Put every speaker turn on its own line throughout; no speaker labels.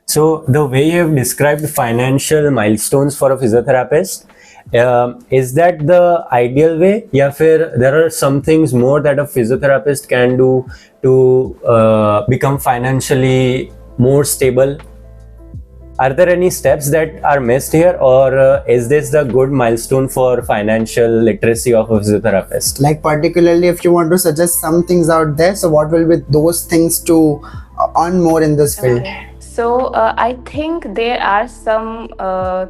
So the way you have described financial milestones for a physiotherapist, is that the ideal way, या फिर there are some things more that a physiotherapist can do to become financially more stable? Are there any steps that are missed here, or is this the good milestone for financial literacy of a physiotherapist?
Like particularly if you want to suggest some things out there, so what will be those things to earn more in this field?
Okay. So I think there are some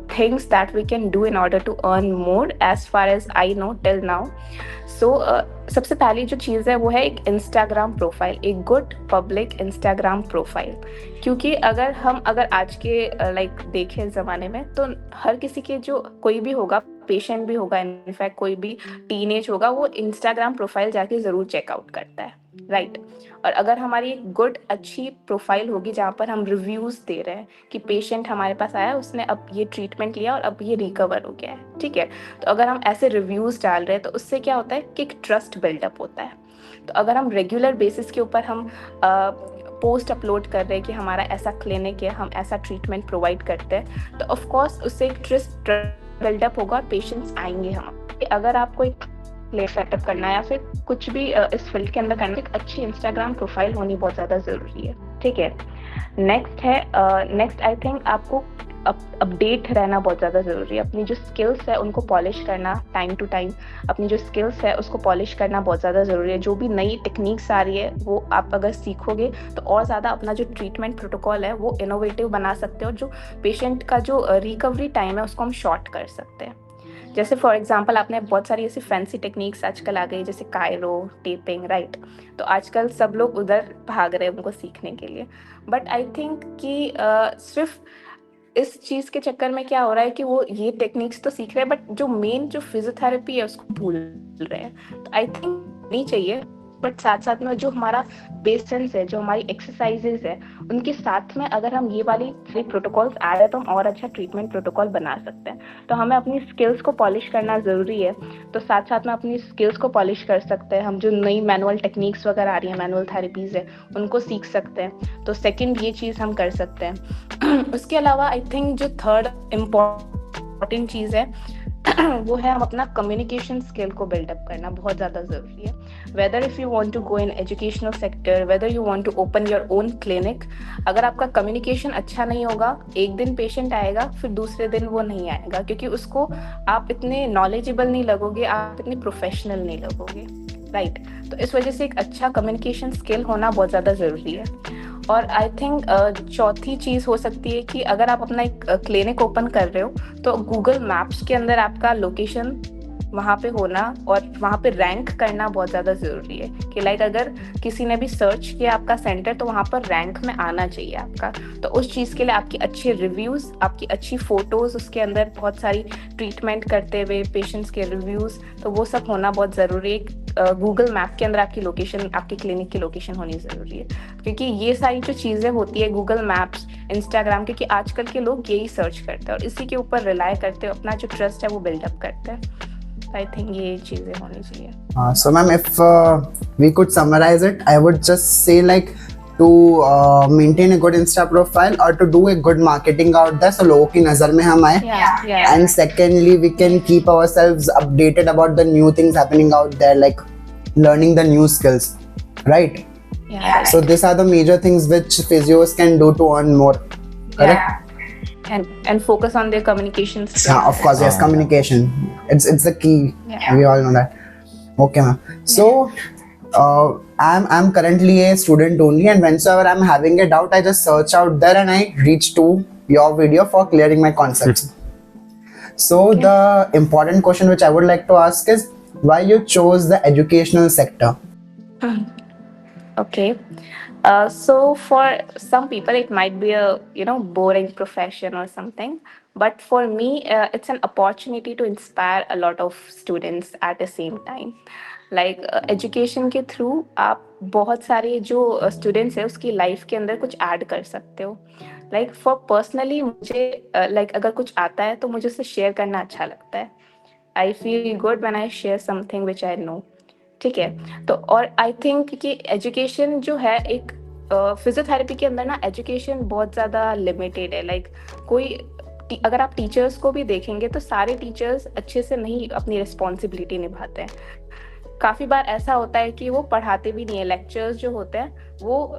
things that we can do in order to earn more, as far as I know till now. सो सबसे पहली जो चीज़ है वो है एक Instagram profile, एक good public Instagram profile. क्योंकि अगर आज के लाइक देखें ज़माने में, तो हर किसी के जो कोई भी होगा, पेशेंट भी होगा, इनफैक्ट कोई भी टीनेज होगा, वो इंस्टाग्राम प्रोफाइल जाके ज़रूर चेकआउट करता है, राइट। और अगर हमारी एक गुड अच्छी प्रोफाइल होगी जहाँ पर हम रिव्यूज़ दे रहे हैं कि पेशेंट हमारे पास आया, उसने अब ये ट्रीटमेंट लिया और अब ये रिकवर हो गया है, ठीक है। तो अगर हम ऐसे रिव्यूज़ डाल रहे हैं तो उससे क्या होता है कि एक ट्रस्ट बिल्डअप होता है। तो अगर हम रेगुलर बेसिस के ऊपर हम पोस्ट अपलोड कर रहे हैं कि हमारा ऐसा क्लिनिक है, हम ऐसा ट्रीटमेंट प्रोवाइड करते हैं, तो ऑफकोर्स उससे एक ट्रस्ट बिल्डअप होगा और पेशेंट्स आएंगे हम। अगर आपको एक प्ले सेटअप करना है या फिर कुछ भी इस फील्ड के अंदर करना है, एक अच्छी इंस्टाग्राम प्रोफाइल होनी बहुत ज़्यादा ज़रूरी है, ठीक है। नेक्स्ट आई थिंक आपको अपडेट रहना बहुत ज़्यादा ज़रूरी है। अपनी जो स्किल्स है उनको पॉलिश करना टाइम टू टाइम, अपनी जो स्किल्स है उसको पॉलिश करना बहुत ज़्यादा ज़रूरी है। जो भी नई टेक्निक्स आ रही है वो आप अगर सीखोगे तो और ज़्यादा अपना जो ट्रीटमेंट प्रोटोकॉल है वो इनोवेटिव बना सकते हो, और जो पेशेंट का जो रिकवरी टाइम है उसको हम शॉर्ट कर सकते हैं। जैसे फॉर एग्जांपल आपने बहुत सारी ऐसी फैंसी टेक्निक्स आजकल आ गई, जैसे कायरो, टेपिंग, राइट। तो आजकल सब लोग उधर भाग रहे हैं उनको सीखने के लिए। बट आई थिंक कि सिर्फ इस चीज़ के चक्कर में क्या हो रहा है कि वो ये टेक्निक्स तो सीख रहे हैं, बट जो मेन जो फिजियोथेरेपी है उसको भूल रहे हैं। तो आई थिंक नहीं चाहिए, बट साथ साथ में जो हमारा बेसेंस है, जो हमारी एक्सरसाइजेज है, उनके साथ में अगर हम ये वाली प्रोटोकॉल्स ऐड है तो हम और अच्छा ट्रीटमेंट प्रोटोकॉल बना सकते हैं। तो हमें अपनी स्किल्स को पॉलिश करना ज़रूरी है। तो साथ साथ में अपनी स्किल्स को पॉलिश कर सकते हैं हम। जो नई मैनुअल टेक्निक्स वगैरह आ रही हैं, मैनुअल थेरेपीज़ है, उनको सीख सकते हैं। तो सेकेंड ये चीज़ हम कर सकते हैं। उसके अलावा आई थिंक जो थर्ड इम्पॉर्टेंट चीज़ है वो है हम अपना कम्युनिकेशन स्किल को बिल्डअप करना बहुत ज़्यादा ज़रूरी है। Whether if you want to go in educational sector, whether you want to open your own clinic, अगर आपका कम्युनिकेशन अच्छा नहीं होगा, एक दिन पेशेंट आएगा, फिर दूसरे दिन वो नहीं आएगा, क्योंकि उसको आप इतने नॉलेजेबल नहीं लगोगे, आप इतने प्रोफेशनल नहीं लगोगे, राइट। तो इस वजह से एक अच्छा कम्युनिकेशन स्किल होना बहुत ज़्यादा ज़रूरी है। और आई थिंक चौथी चीज़ हो सकती है कि अगर आप अपना एक क्लिनिक ओपन कर रहे हो तो गूगल मैप्स के अंदर आपका लोकेशन वहाँ पे होना और वहाँ पे रैंक करना बहुत ज़्यादा ज़रूरी है। कि लाइक अगर किसी ने भी सर्च किया आपका सेंटर तो वहाँ पर रैंक में आना चाहिए आपका। तो उस चीज़ के लिए आपकी अच्छे रिव्यूज़, आपकी अच्छी फ़ोटोज़, उसके अंदर बहुत सारी ट्रीटमेंट करते हुए पेशेंट्स के रिव्यूज़, तो वो सब होना बहुत ज़रूरी है। गूगल मैप के अंदर आपकी लोकेशन, आपकी क्लिनिक की लोकेशन होनी ज़रूरी है, क्योंकि ये सारी जो चीज़ें होती है गूगल मैप्स, इंस्टाग्राम, क्योंकि आजकल के लोग यही सर्च करते हैं और इसी के ऊपर रिलाय करते हैं, अपना जो ट्रस्ट है वो बिल्डअप करते हैं। आई थिंक ये चीज़ें होनी चाहिए।
So ma'am, if we could summarize it, I would just say like to maintain a good Insta profile or to do a good marketing out there, so लोगों की नज़र में हम आए.
Yeah.
And secondly, we can keep ourselves updated about the new things happening out there, like learning the new skills, right?
Yeah.
So these are the major things which physios can do to earn more, correct?
Yeah. And focus on their communication skills.
Yeah, of course, yes, communication. It's the key.
Yeah.
We all know that. Okay, ma'am. So, I'm currently a student only, and whenever I'm having a doubt, I just search out there and I reach to your video for clearing my concepts. So the important question which I would like to ask is why you chose the educational sector?
Okay. So for some people it might be a boring profession or something, but for me it's an opportunity to inspire a lot of students at the same time. Like education के through आप बहुत सारे जो students है उसकी life के अंदर कुछ ऐड कर सकते हो। लाइक फॉर पर्सनली मुझे अगर कुछ आता है तो मुझे उसे शेयर करना अच्छा लगता है। I feel good when I share something which I know, ठीक है। तो और आई थिंक कि एजुकेशन जो है एक फिजियोथेरेपी के अंदर ना एजुकेशन बहुत ज़्यादा लिमिटेड है। लाइक अगर आप टीचर्स को भी देखेंगे तो सारे टीचर्स अच्छे से नहीं अपनी रिस्पॉन्सिबिलिटी निभाते हैं। काफ़ी बार ऐसा होता है कि वो पढ़ाते भी नहीं है, लेक्चर्स जो होते हैं वो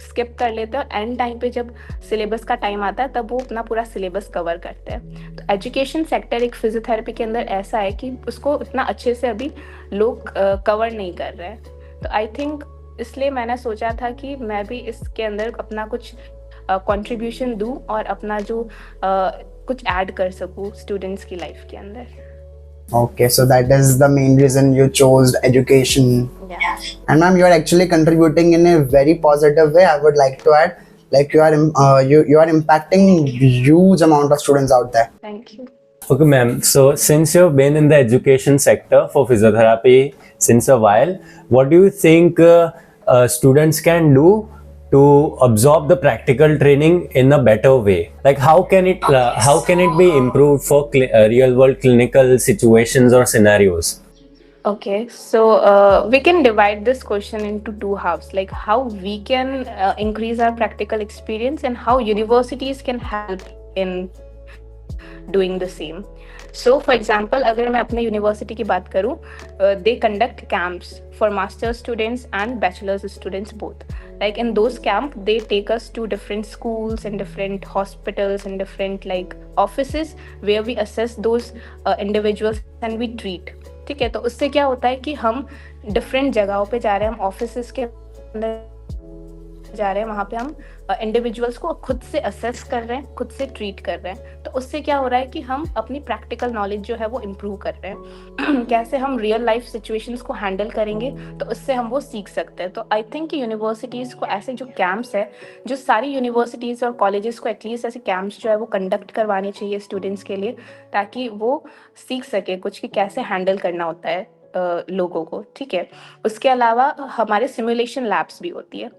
स्किप कर लेते हैं और एंड टाइम पे जब सिलेबस का टाइम आता है तब वो अपना पूरा सिलेबस कवर करते हैं। तो एजुकेशन सेक्टर एक फिजियोथेरेपी के अंदर ऐसा है कि उसको उतना अच्छे से अभी लोग कवर नहीं कर रहे हैं। तो आई थिंक इसलिए मैंने सोचा था कि मैं भी इसके अंदर अपना कुछ कंट्रीब्यूशन दूं और अपना जो कुछ ऐड कर सकूं स्टूडेंट्स की लाइफ के अंदर।
Okay, so that is the main reason you chose education.
Yeah.
And ma'am, you are actually contributing in a very positive way. I would like to add, like you are impacting huge amount of students out there.
Thank you.
Okay, ma'am. So, since you've been in the education sector for physiotherapy since a while, what do you think students can do to absorb the practical training in a better way? Like, how can it be improved for real world clinical situations or scenarios?
Okay, so we can divide this question into two halves, like how we can increase our practical experience and how universities can help in doing the same. So for example, अगर मैं अपने university की बात करूँ, they conduct camps for master's students and bachelor's students both. Like in those camps, they take us to different schools and different hospitals and different like offices where we assess those individuals and we treat. ठीक है, तो उससे क्या होता है कि हम different जगहों पे जा रहे हैं, हम ऑफिसेस के अंदर जा रहे हैं, वहाँ पे हम इंडिविजुअल्स को खुद से असेस कर रहे हैं, खुद से ट्रीट कर रहे हैं। तो उससे क्या हो रहा है कि हम अपनी प्रैक्टिकल नॉलेज जो है वो इम्प्रूव कर रहे हैं। कैसे हम रियल लाइफ सिचुएशंस को हैंडल करेंगे, तो उससे हम वो सीख सकते हैं। तो आई थिंक कि यूनिवर्सिटीज़ को ऐसे जो कैंप्स है, जो सारी यूनिवर्सिटीज़ और कॉलेजेस को एटलीस्ट ऐसे कैंप्स जो है वो कंडक्ट करवाने चाहिए स्टूडेंट्स के लिए, ताकि वो सीख सके कुछ कि कैसे हैंडल करना होता है लोगों को। ठीक है, उसके अलावा हमारे सिमुलेशन लैब्स भी होती है।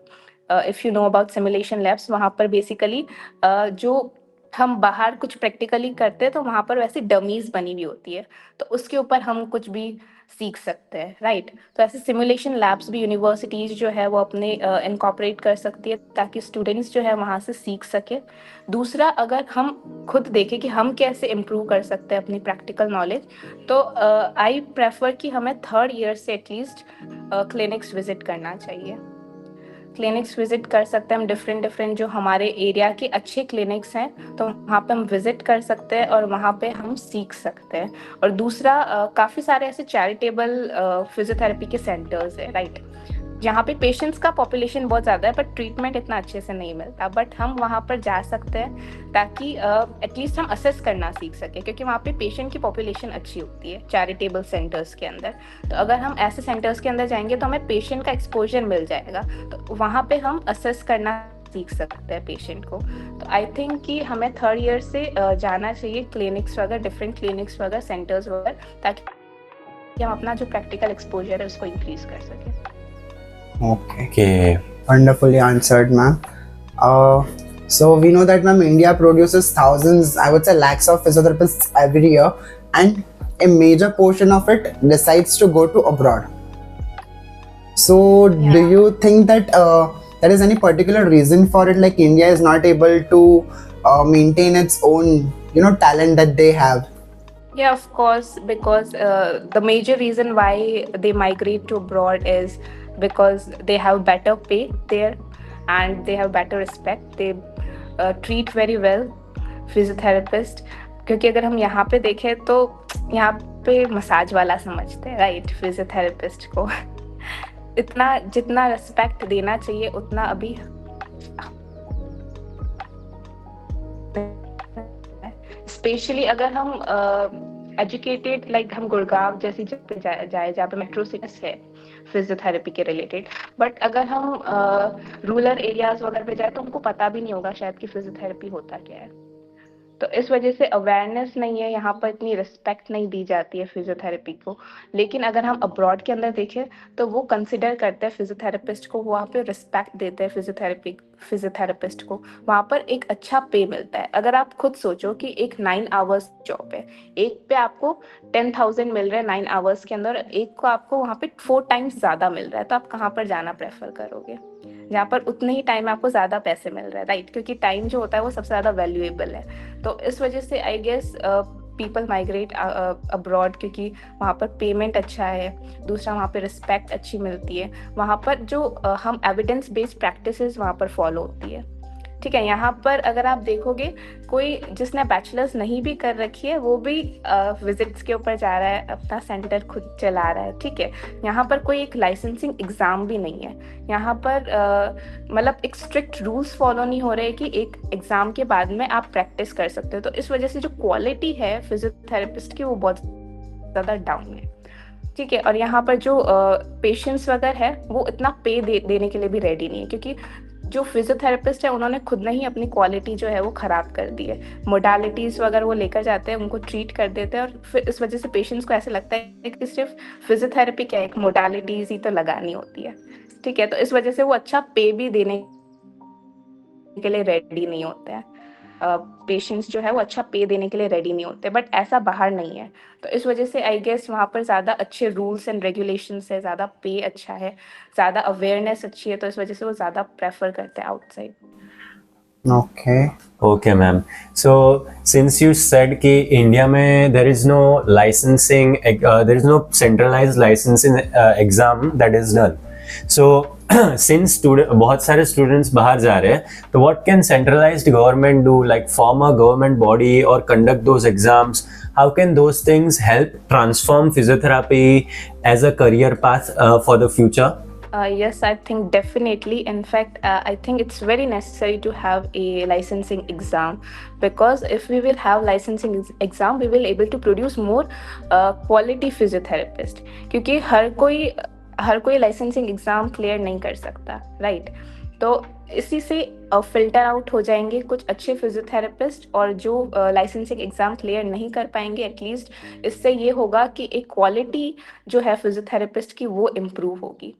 If you know about simulation labs, वहाँ पर बेसिकली जो हम बाहर कुछ प्रैक्टिकली करते हैं तो वहाँ पर वैसी डमीज बनी हुई होती है, तो उसके ऊपर हम कुछ भी सीख सकते हैं, राइट। तो ऐसे सिमुलेशन लैब्स भी यूनिवर्सिटीज़ जो है वो अपने इनकॉर्पोरेट कर सकती है, ताकि स्टूडेंट्स जो है वहाँ से सीख सके। दूसरा, अगर हम खुद देखें कि हम कैसे इम्प्रूव कर सकते हैं अपनी प्रैक्टिकल नॉलेज, तो आई प्रेफर कि हमें 3rd ईयर से एटलीस्ट क्लिनिक्स विजिट करना चाहिए। क्लिनिक्स विजिट कर सकते हैं हम, डिफरेंट जो हमारे एरिया के अच्छे क्लिनिक्स हैं, तो वहाँ पे हम विजिट कर सकते हैं और वहाँ पे हम सीख सकते हैं। और दूसरा, काफ़ी सारे ऐसे चैरिटेबल फिजियोथेरेपी के सेंटर्स है, राइट, जहाँ पे पेशेंट्स का पॉपुलेशन बहुत ज़्यादा है बट ट्रीटमेंट इतना अच्छे से नहीं मिलता, बट हम वहाँ पर जा सकते हैं ताकि एटलीस्ट हम असेस करना सीख सकें, क्योंकि वहाँ पे पेशेंट की पॉपुलेशन अच्छी होती है चैरिटेबल सेंटर्स के अंदर। तो अगर हम ऐसे सेंटर्स के अंदर जाएंगे तो हमें पेशेंट का एक्सपोजर मिल जाएगा, तो वहाँ पे हम असेस करना सीख सकते हैं पेशेंट को। तो आई थिंक कि हमें 3rd ईयर से जाना चाहिए क्लिनिक्स वगैरह, डिफरेंट क्लिनिक्स वगैरह, सेंटर्स वगैरह, ताकि हम अपना जो प्रैक्टिकल एक्सपोजर है उसको इंक्रीज कर सकें।
Okay. Wonderfully answered, ma'am. So we know that, ma'am, India produces thousands, I would say lakhs of physiotherapists every year, and a major portion of it decides to go to abroad. So do you think that there is any particular reason for it, like India is not able to maintain its own, talent that they have?
Yeah, of course, because the major reason why they migrate to abroad is because they have better pay there and they have better respect. They treat very well physiotherapist, क्योंकि अगर हम यहाँ पे देखें तो यहाँ पे massage वाला समझते हैं, राइट, फिजियोथेरेपिस्ट को। इतना जितना रिस्पेक्ट देना चाहिए उतना अभी स्पेशली अगर हम एजुकेटेड, लाइक हम गुड़गांव जैसी जगह जाए जहाँ पे मेट्रो सिटीज है फिजियोथेरेपी के रिलेटेड, बट अगर हम रूरल एरियाज वगैरह पे जाए तो हमको पता भी नहीं होगा शायद कि फिजियोथेरेपी होता क्या है। तो इस वजह से अवेयरनेस नहीं है, यहाँ पर इतनी रिस्पेक्ट नहीं दी जाती है फिजियोथेरेपी को। लेकिन अगर हम अब्रॉड के अंदर देखें तो वो कंसिडर करते हैं फिजियोथेरेपिस्ट को, वहाँ पे रिस्पेक्ट देते हैं फिजियोथेरेपिस्ट को, वहाँ पर एक अच्छा पे मिलता है। अगर आप खुद सोचो कि एक 9 आवर्स जॉब है, एक पे आपको 10,000 मिल रहा है 9 आवर्स के अंदर, एक को आपको वहाँ पे 4 टाइम्स ज़्यादा मिल रहा है, तो आप कहाँ पर जाना प्रेफर करोगे? जहाँ पर उतने ही टाइम में आपको ज़्यादा पैसे मिल रहे हैं, राइट? क्योंकि टाइम जो होता है वो सबसे ज़्यादा वैल्यूएबल है। तो इस वजह से I guess people migrate abroad, क्योंकि वहाँ पर पेमेंट अच्छा है, दूसरा वहाँ पे रिस्पेक्ट अच्छी मिलती है, वहाँ पर जो हम एविडेंस बेस्ड प्रैक्टिसेस वहाँ पर फॉलो होती है। ठीक है, यहाँ पर अगर आप देखोगे कोई जिसने बैचलर्स नहीं भी कर रखी है वो भी विजिट्स के ऊपर जा रहा है, अपना सेंटर खुद चला रहा है। ठीक है, यहाँ पर कोई एक लाइसेंसिंग एग्ज़ाम भी नहीं है, यहाँ पर मतलब एक स्ट्रिक्ट रूल्स फॉलो नहीं हो रहे कि एक एग्ज़ाम के बाद में आप प्रैक्टिस कर सकते हो। तो इस वजह से जो क्वालिटी है फिजियोथेरेपिस्ट की वो बहुत ज़्यादा डाउन है। ठीक है, और यहाँ पर जो पेशेंट्स वगैरह है वो इतना पे देने के लिए भी रेडी नहीं है, क्योंकि जो फिजियोथेरेपिस्ट है उन्होंने खुद ने ही अपनी क्वालिटी जो है वो ख़राब कर दी है। मोडालिटीज़ वगैरह वो लेकर जाते हैं, उनको ट्रीट कर देते हैं, और फिर इस वजह से पेशेंट्स को ऐसे लगता है कि सिर्फ फिजियोथेरेपी क्या एक मोडालिटीज़ ही तो लगानी होती है। ठीक है, तो इस वजह से वो अच्छा पे भी देने के लिए रेडी नहीं होते हैं। पेशेंट्स जो है वो अच्छा पे देने के लिए रेडी नहीं होते, बट ऐसा बाहर नहीं है। तो इस वजह से आई गेस वहाँ पर ज़्यादा अच्छे रूल्स एंड रेगुलेशंस है, ज़्यादा पे अच्छा है, ज़्यादा अवेयरनेस अच्छी है, तो इस वजह से वो ज़्यादा प्रेफर करते हैं outside.
Okay.
Okay, ma'am. So since you said कि इंडिया में there is no licensing, there is no centralized licensing exam that is done. So since बहुत सारे students बाहर जा रहे हैं, तो what can centralized government do, like form a government body or conduct those exams? How can those things help transform physiotherapy as a career path for the future?
Yes, I think definitely. In fact, I think it's very necessary to have a licensing exam, because if we will have licensing exam, we will able to produce more quality physiotherapist. क्योंकि हर कोई licensing exam clear नहीं कर सकता, right? तो इसी से filter out हो जाएंगे कुछ अच्छे फिजियोथेरेपिस्ट, और जो लाइसेंसिंग एग्ज़ाम क्लियर नहीं कर पाएंगे, एटलीस्ट इससे ये होगा कि एक क्वालिटी जो है फिजियोथेरेपिस्ट की वो इम्प्रूव होगी।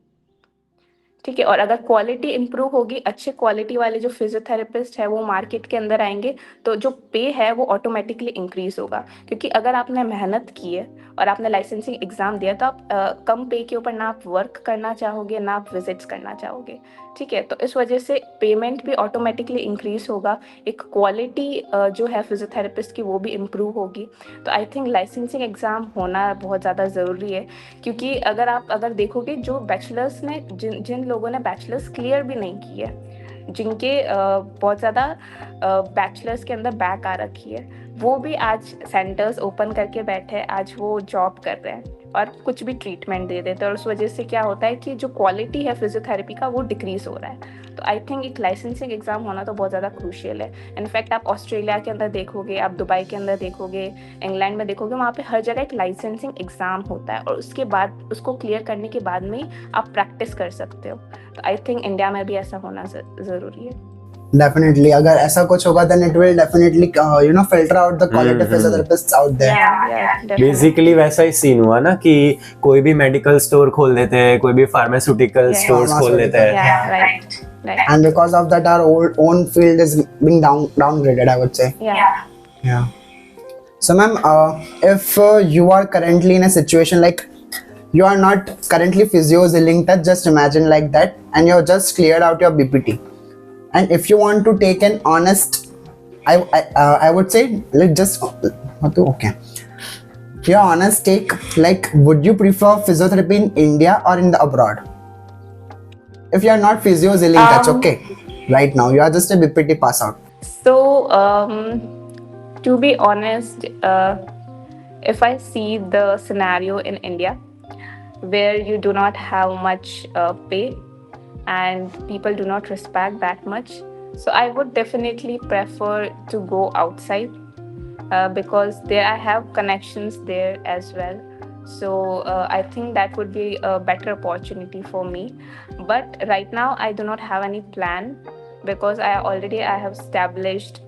ठीक है, और अगर क्वालिटी इंप्रूव होगी, अच्छे क्वालिटी वाले जो फिजियोथेरेपिस्ट है वो मार्केट के अंदर आएंगे, तो जो पे है वो ऑटोमेटिकली इंक्रीज होगा। क्योंकि अगर आपने मेहनत की है और आपने लाइसेंसिंग एग्जाम दिया, तो आप कम पे के ऊपर ना आप वर्क करना चाहोगे ना आप विजिट्स करना चाहोगे। ठीक है, तो इस वजह से पेमेंट भी ऑटोमेटिकली इंक्रीज होगा, एक क्वालिटी जो है फिजियोथेरेपिस्ट की वो भी इम्प्रूव होगी। तो आई थिंक लाइसेंसिंग एग्ज़ाम होना बहुत ज़्यादा ज़रूरी है, क्योंकि अगर देखोगे जो बैचलर्स ने जिन लोगों ने बैचलर्स क्लियर भी नहीं की है, जिनके बहुत ज़्यादा बैचलर्स के अंदर बैक आ रखी है, वो भी आज सेंटर्स ओपन करके बैठे, आज वो जॉब कर रहे हैं और कुछ भी ट्रीटमेंट दे देते हैं, और उस वजह से क्या होता है कि जो क्वालिटी है फिजियोथेरेपी का वो डिक्रीज हो रहा है। तो आई थिंक एक लाइसेंसिंग एग्जाम होना तो बहुत ज़्यादा क्रूशियल है। इनफैक्ट आप ऑस्ट्रेलिया के अंदर देखोगे, आप दुबई के अंदर देखोगे, इंग्लैंड में देखोगे, वहाँ पे हर जगह एक लाइसेंसिंग एग्जाम होता है, और उसके बाद उसको क्लियर करने के बाद में आप प्रैक्टिस कर सकते हो। तो आई थिंक इंडिया में भी ऐसा होना ज़रूरी है।
Definitely, अगर ऐसा कुछ होगा then it will definitely filter out the quality physiotherapists out there.
definitely.
Basically वैसा ही सीन हुआ ना कि कोई भी मेडिकल स्टोर खोल देते हैं, कोई भी फार्मास्यूटिकल स्टोर्स खोल देते हैं।
Yeah, right.
And because of that our own field is being downgraded, I would say.
Yeah.
So ma'am, if you are currently in a situation like you are not currently physio-linked, just imagine like that, and you have just cleared out your BPT, and if you want to take an honest, I would say, let's just okay, your honest take, like would you prefer physiotherapy in India or in the abroad? If you are not physio-linked, that's okay. Right now you are just a BPT pass out.
So to be honest, if I see the scenario in India where you do not have much pay and people do not respect that much, so I would definitely prefer to go outside, because there I have connections there as well. So I think that would be a better opportunity for me. But right now I do not have any plan, because I have established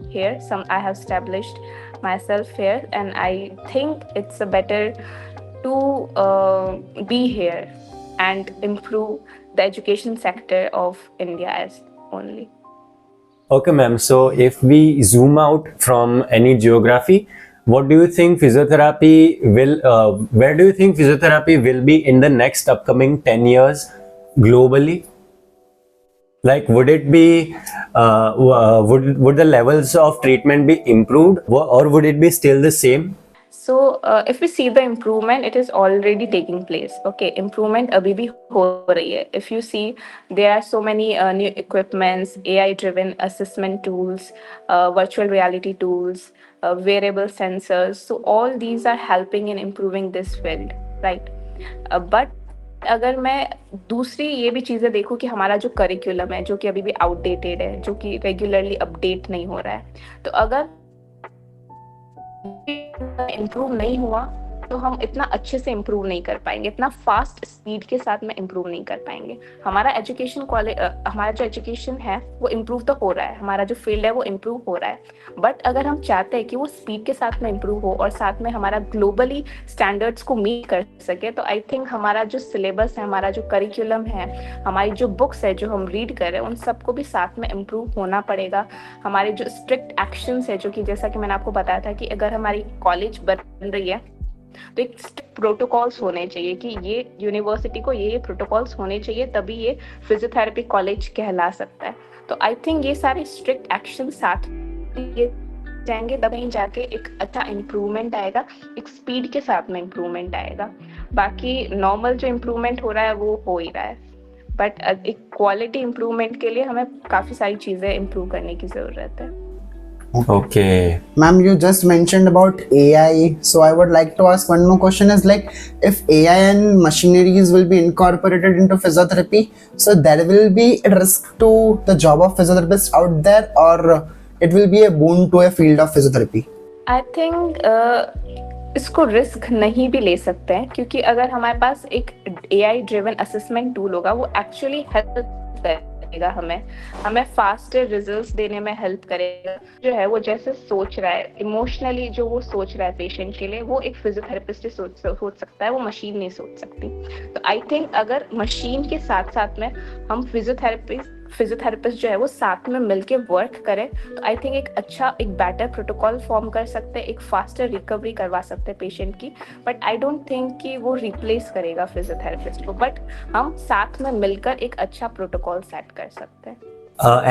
here. I have established myself here, and I think it's better to be here and improve the education sector of India as only.
Okay, ma'am. So if we zoom out from any geography, what do you think physiotherapy will? Where do you think physiotherapy will be in the next upcoming 10 years globally? Like, would it be, would the levels of treatment be improved, or would it be still the same?
So if we see the improvement, it is already taking place. Okay, improvement abhi bhi ho rahi hai. If you see, there are so many new equipments, AI driven assessment tools, virtual reality tools, wearable sensors. So all these are helping in improving this field, right? But अगर मैं दूसरी ये भी चीज़ें देखूँ कि हमारा जो करिकुलम है, जो कि अभी भी आउटडेटेड है, जो कि रेगुलरली अपडेट नहीं हो रहा है, तो अगर इम्प्रूव नहीं हुआ तो हम इतना अच्छे से इम्प्रूव नहीं कर पाएंगे, इतना फास्ट स्पीड के साथ में इम्प्रूव नहीं कर पाएंगे. हमारा एजुकेशन हमारा जो एजुकेशन है वो इम्प्रूव तो हो रहा है, हमारा जो फील्ड है वो इम्प्रूव हो रहा है, बट अगर हम चाहते हैं कि वो स्पीड के साथ में इम्प्रूव हो और साथ में हमारा ग्लोबली स्टैंडर्ड्स को मीट कर सके, तो आई थिंक हमारा जो सिलेबस है, हमारा जो करिकुलम है, हमारी जो बुक्स है जो हम रीड कर रहे हैं, उन सबको भी साथ में इम्प्रूव होना पड़ेगा. हमारे जो स्ट्रिक्ट एक्शंस है, जो कि जैसा कि मैंने आपको बताया था कि अगर हमारी कॉलेज बन रही है तो एक प्रोटोकॉल्स होने चाहिए कि ये यूनिवर्सिटी को ये प्रोटोकॉल्स होने चाहिए, तभी ये फिजियोथेरेपी कॉलेज कहला सकता है. तो आई थिंक ये सारे स्ट्रिक्ट एक्शन साथ ये जाएंगे, तब कहीं जाके एक अच्छा इम्प्रूवमेंट आएगा, एक स्पीड के साथ में इम्प्रूवमेंट आएगा. बाकी नॉर्मल जो इम्प्रूवमेंट हो रहा है वो हो ही रहा है, बट एक क्वालिटी इम्प्रूवमेंट के लिए हमें काफ़ी सारी चीज़ें इम्प्रूव करने की ज़रूरत है.
Okay.
Ma'am, you just mentioned about AI, so I would like to ask one more question is like, if AI and machineries will be incorporated into physiotherapy, so there will be a risk to the job of physiotherapist out there, or it will be a boon to a field of physiotherapy?
I think इसको risk नहीं भी ले सकते हैं, क्योंकि अगर हमारे पास एक AI ड्रिवन असेसमेंट टूल होगा, वो एक्चुअली हेल्प करेगा हमें फास्टर रिजल्ट्स देने में हेल्प करेगा. जो है वो जैसे सोच रहा है इमोशनली, जो वो सोच रहा है पेशेंट के लिए, वो एक फिजियोथेरेपिस्ट ही सोच सकता है, वो मशीन नहीं सोच सकती. तो आई थिंक अगर मशीन के साथ साथ में हम फिजियोथेरेपिस्ट जो है वो साथ में मिलके वर्क करें, तो आई थिंक एक अच्छा, एक बेटर प्रोटोकॉल फॉर्म कर सकते हैं, एक फास्टर रिकवरी करवा सकते हैं पेशेंट की. बट आई डोंट थिंक कि वो रिप्लेस करेगा फिजियोथेरेपिस्ट को, बट हम साथ में मिलकर एक अच्छा प्रोटोकॉल सेट कर सकते हैं.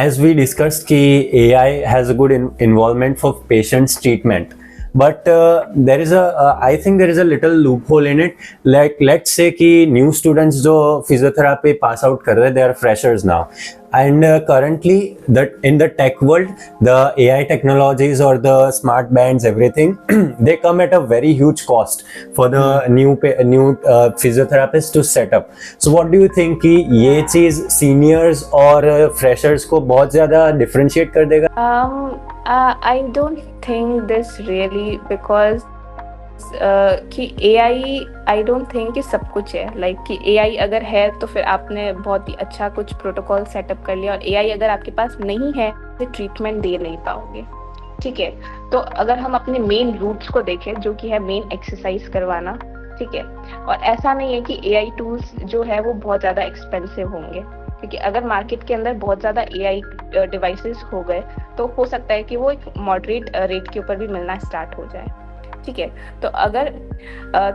As we discussed, ki AI has a good involvement for patients' treatment, but there is I think there is a little loophole in it. Like, let's say ki new students जो physiotherapy pass out कर रहे, they are freshers now, and currently that in the tech world, the AI technologies or the smart bands, everything they come at a very huge cost for the new physiotherapist to set up. So what do you think कि ये चीज seniors और freshers को बहुत ज़्यादा differentiate कर देगा?
I don't think this really, because कि AI आई डोंट थिंक कि सब कुछ है. लाइक कि AI अगर है तो फिर आपने बहुत ही अच्छा कुछ प्रोटोकॉल सेटअप कर लिया, और AI अगर आपके पास नहीं है तो ट्रीटमेंट दे नहीं पाओगे. ठीक है, तो अगर हम अपने मेन रूट्स को देखें, जो कि है मेन एक्सरसाइज करवाना, ठीक है, और ऐसा नहीं है कि AI टूल्स जो है वो बहुत ज़्यादा एक्सपेंसिव होंगे, क्योंकि अगर मार्केट के अंदर बहुत ज़्यादा AI डिवाइसेस हो गए तो हो सकता है कि वो एक मॉडरेट रेट के ऊपर भी मिलना स्टार्ट हो जाए. ठीक है, तो अगर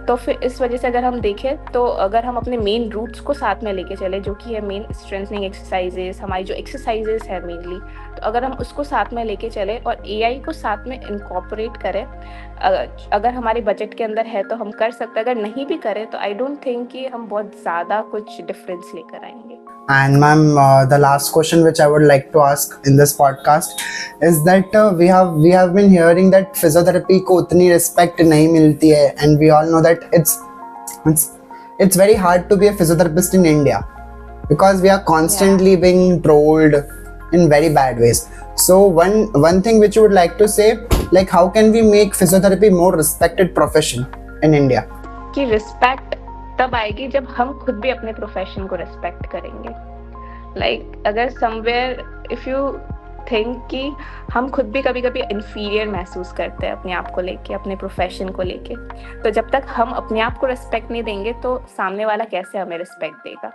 तो फिर इस वजह से अगर हम देखें, तो अगर हम अपने मेन रूट्स को साथ में लेके चले, जो कि है मेन स्ट्रेंथनिंग एक्सरसाइजेस, हमारी जो एक्सरसाइजेस है मेनली, तो अगर हम उसको साथ में लेके चले और AI को साथ में इनकॉर्पोरेट करें, अगर हमारे बजट के अंदर है तो हम कर सकते हैं. अगर नहीं भी करें तो आई डोंट थिंक कि हम बहुत ज़्यादा कुछ डिफरेंस लेकर आएंगे.
And ma'am, the last question which I would like to ask in this podcast is that we have been hearing that physiotherapy को उतनी respect नहीं मिलती है, and we all know that it's very hard to be a physiotherapist in India because we are constantly being trolled in very bad ways. So one thing which you would like to say, like, how can we make physiotherapy more respected profession in India?
कि respect तब आएगी जब हम खुद भी अपने profession को respect करेंगे. लाइक अगर समवेयर इफ यू थिंक कि हम खुद भी कभी कभी इन्फीरियर महसूस करते हैं अपने आप को लेके, अपने प्रोफेशन को लेके, तो जब तक हम अपने आप को रिस्पेक्ट नहीं देंगे तो सामने वाला कैसे हमें रिस्पेक्ट देगा.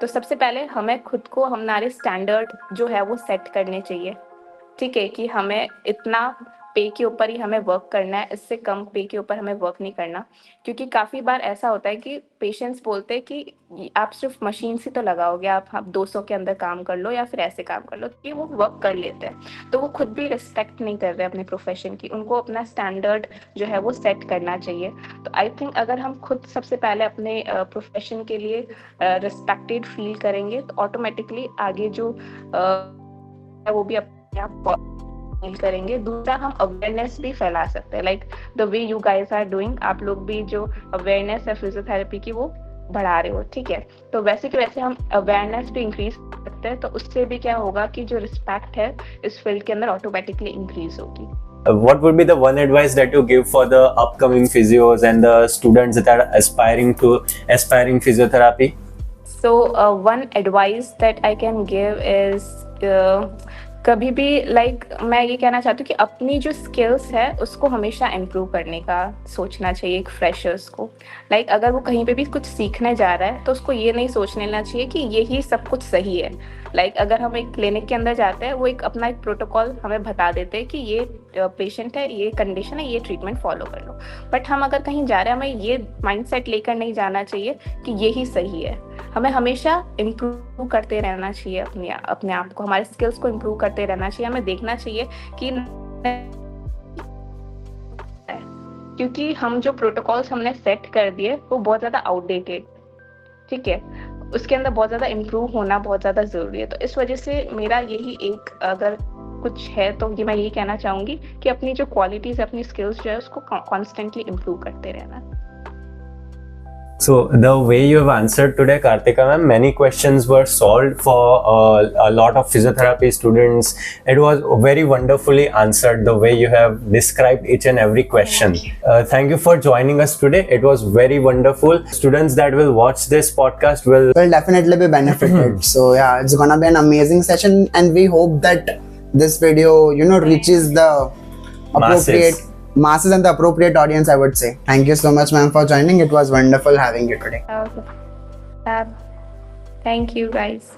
तो सबसे पहले हमें खुद को हमारे स्टैंडर्ड जो है वो सेट करने चाहिए. ठीक है, कि हमें इतना पे के ऊपर ही हमें वर्क करना है, इससे कम पे के ऊपर हमें वर्क नहीं करना। क्योंकि काफ़ी बार ऐसा होता है कि पेशेंट्स बोलते हैं कि आप सिर्फ मशीन से तो लगाओगे, आप 200 के अंदर काम कर लो या फिर ऐसे काम कर लो, कि वो वर्क कर लेते हैं। तो वो खुद भी रिस्पेक्ट नहीं कर रहे अपने प्रोफेशन की, उनको अपना स्टैंडर्ड जो है वो सेट करना चाहिए। तो आई थिंक अगर हम खुद सबसे पहले अपने प्रोफेशन के लिए रिस्पेक्टेड फील करेंगे तो ऑटोमेटिकली आगे जो है वो भी अपने आप फील करेंगे। दूसरा, हम अवेयरनेस भी फैला सकते हैं, like the way you guys are doing. आप लोग भी जो अवेयरनेस है फिजियोथेरेपी की वो बढ़ा रहे हो, ठीक है। तो वैसे कि वैसे हम अवेयरनेस भी इंक्रीज कर सकते हैं, तो उससे भी क्या होगा कि जो रिस्पेक्ट है इस फील्ड के अंदर ऑटोमेटिकली इंक्रीज होगी।
What would be the one advice that you give for the upcoming physios and the students that are aspiring physiotherapy?
So one advice that I can give is कभी भी मैं ये कहना चाहती हूँ कि अपनी जो स्किल्स है उसको हमेशा इम्प्रूव करने का सोचना चाहिए एक फ्रेशर्स को। अगर वो कहीं पे भी कुछ सीखने जा रहा है तो उसको ये नहीं सोच लेना चाहिए कि यही सब कुछ सही है। अगर हम एक क्लिनिक के अंदर जाते हैं, वो अपना एक प्रोटोकॉल हमें बता देते हैं कि ये पेशेंट है, ये कंडीशन है, ये ट्रीटमेंट फॉलो कर लो। बट हम अगर कहीं जा रहे हैं, हमें ये माइंडसेट लेकर नहीं जाना चाहिए कि यही सही है। हमें हमेशा इम्प्रूव करते रहना चाहिए अपने आप को, हमारे स्किल्स को इम्प्रूव करते रहना चाहिए। हमें देखना चाहिए कि क्योंकि हम जो प्रोटोकॉल्स हमने सेट कर दिए वो बहुत ज़्यादा आउटडेटेड, ठीक है, उसके अंदर बहुत ज़्यादा इम्प्रूव होना बहुत ज़्यादा ज़रूरी है। तो इस वजह से मेरा यही एक अगर कुछ है तो ये मैं यही कहना चाहूँगी कि अपनी जो क्वालिटीज़, अपनी स्किल्स जो है उसको कॉन्स्टेंटली इम्प्रूव करते रहना।
So the way you have answered today, Kartika ma'am, many questions were solved for a lot of physiotherapy students. It was very wonderfully answered the way you have described each and every question. Thank you for joining us today. It was very wonderful. Students that will watch this podcast will
definitely be benefited. So yeah, it's gonna be an amazing session, and we hope that this video, reaches the appropriate masses and the appropriate audience, I would say. Thank you so much, ma'am, for joining. It was wonderful having you today.
Okay. Thank you, guys.